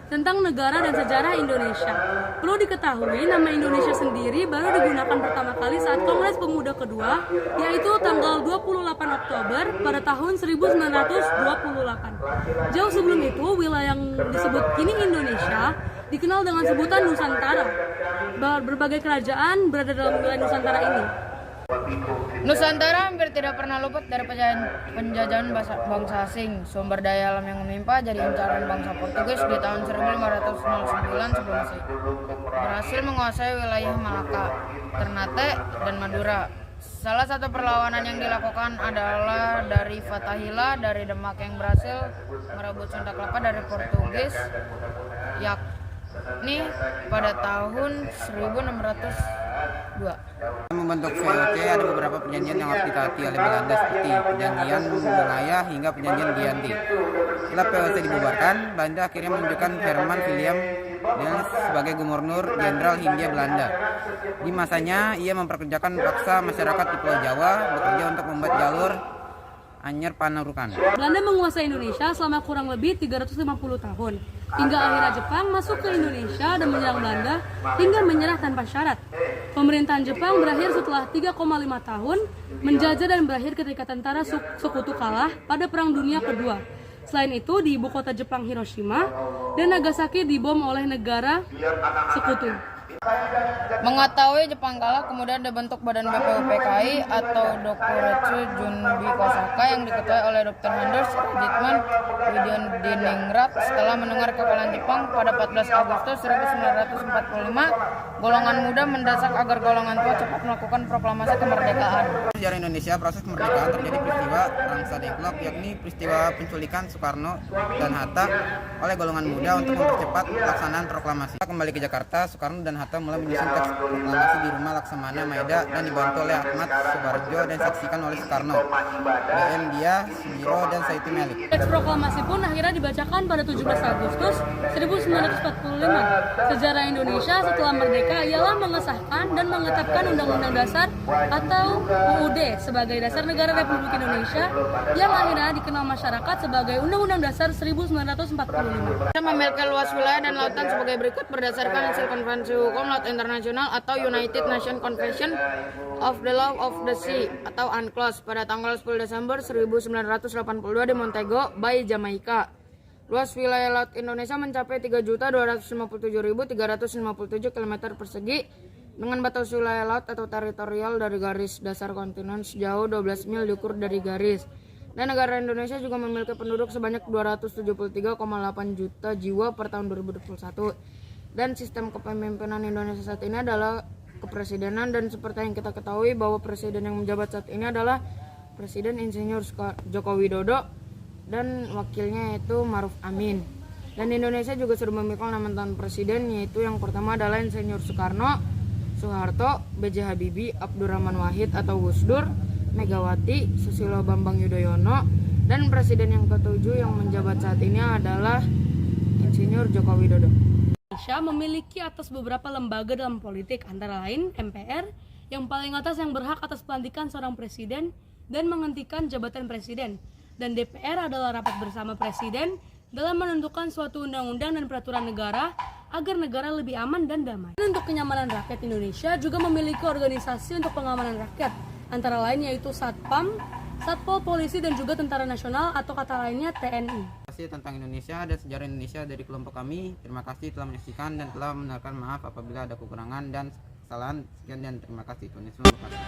tentang negara dan sejarah Indonesia. Perlu diketahui, nama Indonesia sendiri baru digunakan pertama kali saat Kongres Pemuda kedua, yaitu tanggal 28 Oktober pada tahun 1928. Jauh sebelum itu, wilayah yang disebut kini Indonesia dikenal dengan sebutan Nusantara. Berbagai kerajaan berada dalam wilayah Nusantara ini. Nusantara hampir tidak pernah luput dari penjajahan bangsa asing. Sumber daya alam yang menimpa jadi incaran bangsa Portugis di tahun 1509 sebelum Masehi. Berhasil menguasai wilayah Malaka, Ternate, dan Madura. Salah satu perlawanan yang dilakukan adalah dari Fatahillah dari Demak yang berhasil merebut Sunda Kelapa dari Portugis, yakni pada tahun 1602. Membentuk VOC ada beberapa perjanjian yang harus ditaati oleh Belanda seperti perjanjian Malaya hingga perjanjian Giyanti. Setelah VOC dibubarkan, Belanda akhirnya menunjukkan Herman William Daniels sebagai Gubernur Jenderal Hindia Belanda. Di masanya, ia memperkerjakan paksa masyarakat di Pulau Jawa bekerja untuk membuat jalur Anyer Panarukan. Belanda menguasai Indonesia selama kurang lebih 350 tahun, hingga akhirnya Jepang masuk ke Indonesia dan menyerang Belanda hingga menyerah tanpa syarat. Pemerintahan Jepang berakhir setelah 3,5 tahun menjajah dan berakhir ketika tentara sekutu kalah pada Perang Dunia Kedua. Selain itu, di ibu kota Jepang Hiroshima dan Nagasaki dibom oleh negara sekutu. Mengetahui Jepang kalah, kemudian dibentuk Badan BPUPKI atau Dokuretsu Junbi Kosaka yang diketuai oleh Dr. Anders Rajitman Widodiningrat. Setelah mendengar kekalahan Jepang pada 14 Agustus 1945, golongan muda mendesak agar golongan tua cepat melakukan proklamasi kemerdekaan. Sejarah Indonesia, proses kemerdekaan terjadi peristiwa Rangsa Dengklok, yakni peristiwa penculikan Soekarno dan Hatta oleh golongan muda untuk mempercepat pelaksanaan proklamasi. Kembali ke Jakarta, Soekarno dan Hatta mulai menyusun teks proklamasi di rumah Laksamana Maeda dan dibantu oleh Ahmad Subarjo dan disaksikan oleh Soekarno, BM Dia, Sumiro, dan Saiti Melik. Teks proklamasi pun akhirnya dibacakan pada 17 Agustus 1945. Sejarah Indonesia setelah merdeka ialah mengesahkan dan mengetapkan Undang-Undang Dasar atau UUD sebagai dasar negara Republik Indonesia yang akhirnya dikenal masyarakat sebagai Undang-Undang Dasar 1945. Memiliki luas wilayah dan lautan sebagai berikut berdasarkan hasil Konvensi Hukum Laut Internasional atau United Nations Convention of the Law of the Sea atau UNCLOS pada tanggal 10 Desember 1982 di Montego Bay, Jamaika. Luas wilayah laut Indonesia mencapai 3.257.357 km persegi dengan batas wilayah laut atau teritorial dari garis dasar kontinen sejauh 12 mil diukur dari garis. Dan negara Indonesia juga memiliki penduduk sebanyak 273,8 juta jiwa per tahun 2021. Dan sistem kepemimpinan Indonesia saat ini adalah kepresidenan, dan seperti yang kita ketahui bahwa presiden yang menjabat saat ini adalah Presiden Insinyur Joko Widodo dan wakilnya yaitu Maruf Amin. Dan Indonesia juga sudah memiliki 6 mantan presiden, yaitu yang pertama adalah Insinyur Soekarno, Soeharto, B.J. Habibie, Abdurrahman Wahid atau Gus Dur, Megawati, Susilo Bambang Yudhoyono, dan presiden yang ketujuh yang menjabat saat ini adalah Insinyur Joko Widodo. Indonesia memiliki atas beberapa lembaga dalam politik, antara lain MPR yang paling atas yang berhak atas pelantikan seorang presiden dan menghentikan jabatan presiden, dan DPR adalah rapat bersama presiden dalam menentukan suatu undang-undang dan peraturan negara agar negara lebih aman dan damai. Dan untuk kenyamanan rakyat, Indonesia juga memiliki organisasi untuk pengamanan rakyat, antara lain yaitu Satpam, Satpol Polisi, dan juga Tentara Nasional atau kata lainnya TNI. Tentang Indonesia dan sejarah Indonesia dari kelompok kami. Terima kasih telah menyaksikan dan telah mendengarkan. Maaf apabila ada kekurangan dan kesalahan. Sekian dan terima kasih. Tuhan Yesus memberkati.